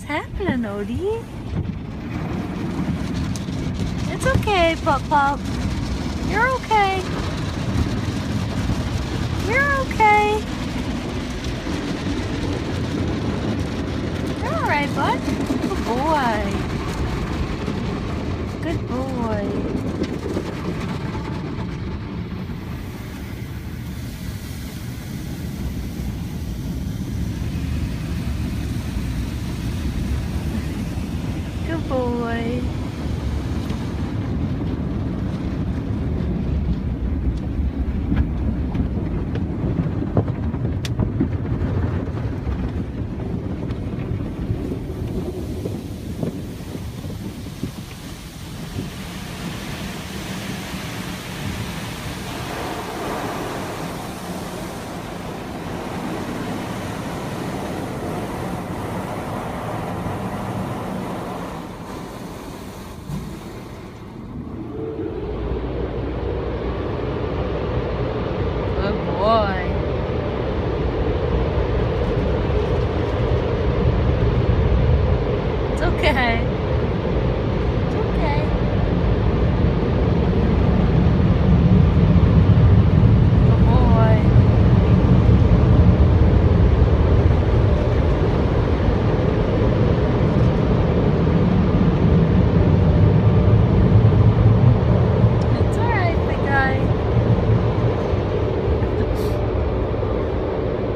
happening, Odie? It's okay, Pup Pup. You're okay. You're okay. You're alright, bud. Good boy. Good boy. Good boy.